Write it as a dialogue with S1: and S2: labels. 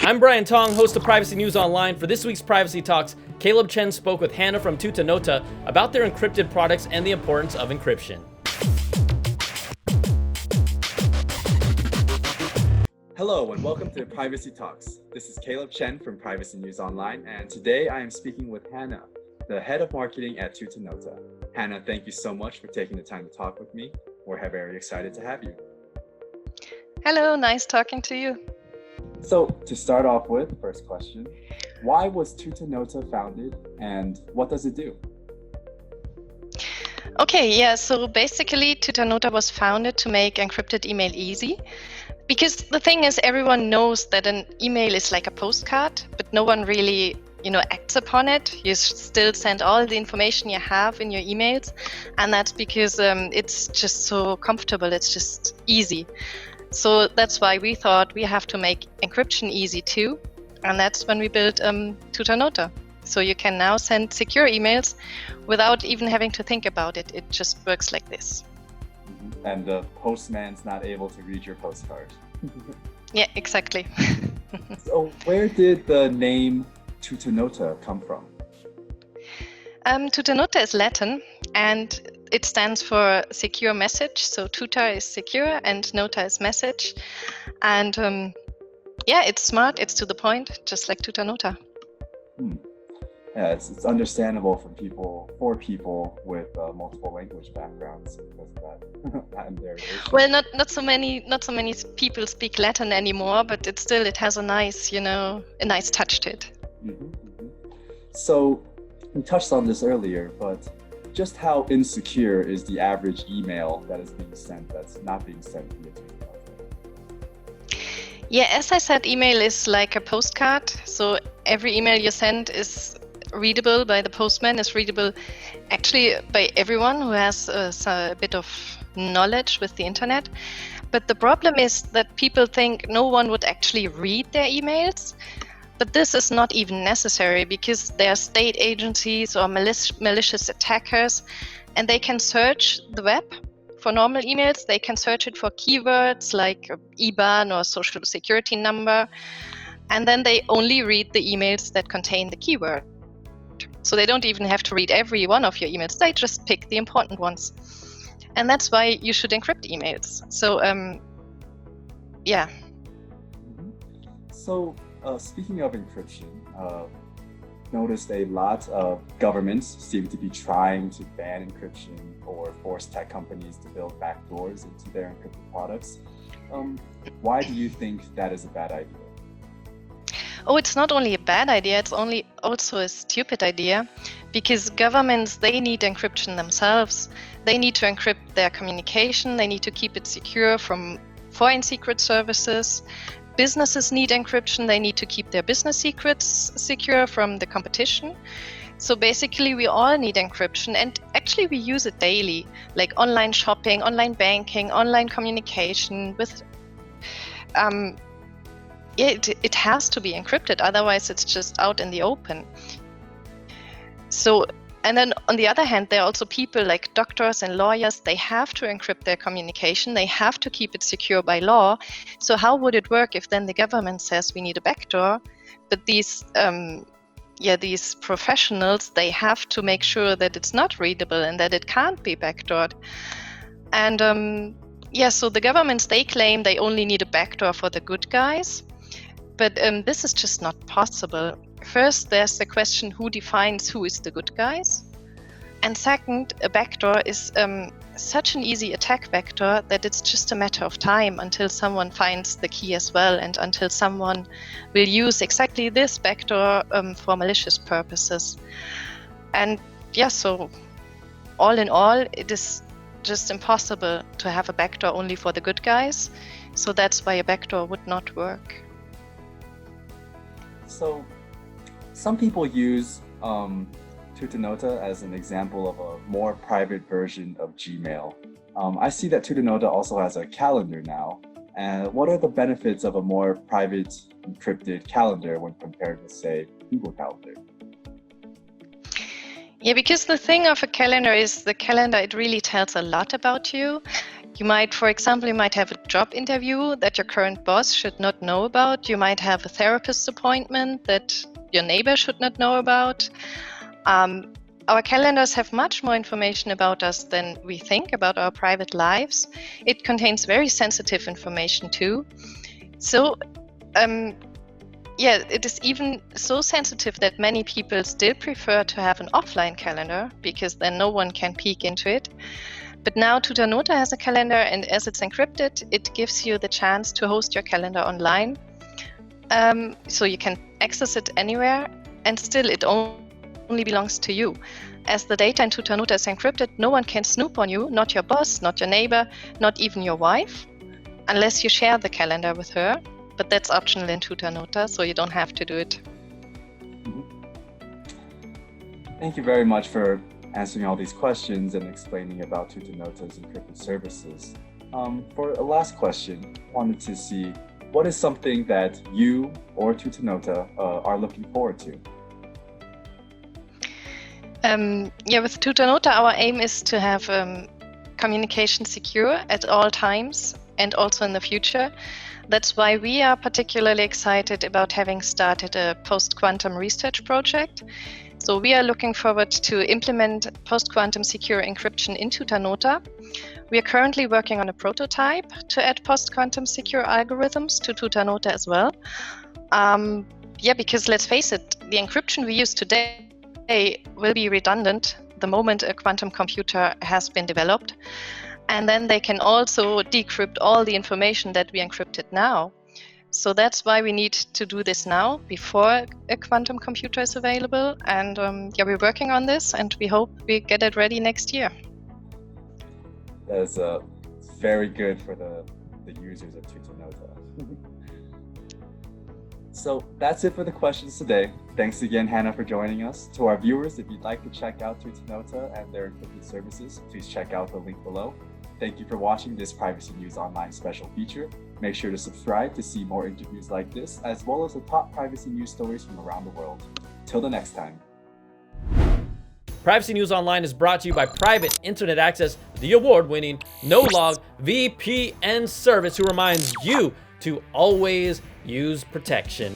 S1: I'm Brian Tong, host of Privacy News Online. For this week's Privacy Talks, Caleb Chen spoke with Hanna from Tutanota about their encrypted products and the importance of encryption.
S2: Hello and welcome to Privacy Talks. This is Caleb Chen from Privacy News Online, and today I am speaking with Hanna, the head of marketing at Tutanota. Hanna, thank you so much for taking the time to talk with me. We're very excited to have you.
S3: Hello, nice talking to you.
S2: So to start off with, first question, why was Tutanota founded and what does it do?
S3: Okay, so basically Tutanota was founded to make encrypted email easy. Because the thing is, everyone knows that an email is like a postcard, but no one really, acts upon it. You still send all the information you have in your emails, and that's because it's just so comfortable. It's just easy. So that's why we thought we have to make encryption easy too, and that's when we built Tutanota. So you can now send secure emails without even having to think about it. It just works like this.
S2: And the postman's not able to read your postcard.
S3: Yeah, exactly.
S2: So where did the name Tutanota come from?
S3: Tutanota is Latin, and it stands for secure message. So tuta is secure and nota is message. And it's smart, it's to the point, just like Tutanota.
S2: Yeah, it's understandable for people with multiple language backgrounds because of that Latin derivation.
S3: Well, not so many people speak Latin anymore, but it has a nice, a nice touch to it.
S2: So we touched on this earlier, but just how insecure is the average email that is being sent that's not being sent via Tutanota?
S3: Yeah, as I said, email is like a postcard. So every email you send is readable by the postman, is readable actually by everyone who has a bit of knowledge with the internet. But the problem is that people think no one would actually read their emails. But this is not even necessary because there are state agencies or malicious attackers, and they can search the web for normal emails. They can search it for keywords like IBAN or social security number, and then they only read the emails that contain the keyword. So they don't even have to read every one of your emails. They just pick the important ones. And that's why you should encrypt emails. So,
S2: So, speaking of encryption, noticed a lot of governments seem to be trying to ban encryption or force tech companies to build backdoors into their encrypted products. Why do you think that is a bad idea?
S3: Oh, it's not only a bad idea, it's also a stupid idea, because governments, they need encryption themselves. They need to encrypt their communication, they need to keep it secure from foreign secret services. Businesses need encryption, they need to keep their business secrets secure from the competition. So basically we all need encryption, and actually we use it daily, like online shopping, online banking, online communication with it has to be encrypted, otherwise it's just out in the open. So, and then on the other hand, there are also people like doctors and lawyers, they have to encrypt their communication, they have to keep it secure by law. So how would it work if then the government says we need a backdoor, but these professionals, they have to make sure that it's not readable and that it can't be backdoored. And so the governments, they claim they only need a backdoor for the good guys. But this is just not possible. First, there's the question who defines who is the good guys. And second, a backdoor is such an easy attack vector that it's just a matter of time until someone finds the key as well, and until someone will use exactly this backdoor for malicious purposes. And so all in all, it is just impossible to have a backdoor only for the good guys. So that's why a backdoor would not work.
S2: So some people use Tutanota as an example of a more private version of Gmail. I see that Tutanota also has a calendar now. And what are the benefits of a more private encrypted calendar when compared with, say, Google Calendar?
S3: Yeah, because the thing of a calendar is the calendar, it really tells a lot about you. You might, for example, you might have a job interview that your current boss should not know about. You might have a therapist's appointment that your neighbor should not know about. Our calendars have much more information about us than we think about our private lives. It contains very sensitive information too. So, it is even so sensitive that many people still prefer to have an offline calendar because then no one can peek into it. But now Tutanota has a calendar, and as it's encrypted, it gives you the chance to host your calendar online. So you can access it anywhere, and still it only belongs to you. As the data in Tutanota is encrypted, no one can snoop on you, not your boss, not your neighbor, not even your wife, unless you share the calendar with her. But that's optional in Tutanota, so you don't have to do it.
S2: Thank you very much for answering all these questions and explaining about Tutanota's encrypted services. For a last question, I wanted to see what is something that you or Tutanota are looking forward to?
S3: With Tutanota, our aim is to have communication secure at all times and also in the future. That's why we are particularly excited about having started a Postquantum research project. So we are looking forward to implement Postquantum secure encryption in Tutanota. We are currently working on a prototype to add Postquantum secure algorithms to Tutanota as well. Because let's face it, the encryption we use today will be redundant the moment a quantum computer has been developed. And then they can also decrypt all the information that we encrypted now. So that's why we need to do this now before a quantum computer is available. And we're working on this, and we hope we get it ready next year.
S2: That is very good for the users of Tutanota. So that's it for the questions today. Thanks again, Hanna, for joining us. To our viewers, if you'd like to check out Tutanota and their encrypted services, please check out the link below. Thank you for watching this Privacy News Online special feature. Make sure to subscribe to see more interviews like this, as well as the top privacy news stories from around the world. Till the next time.
S1: Privacy News Online is brought to you by Private Internet Access, the award-winning no-log VPN service who reminds you to always use protection.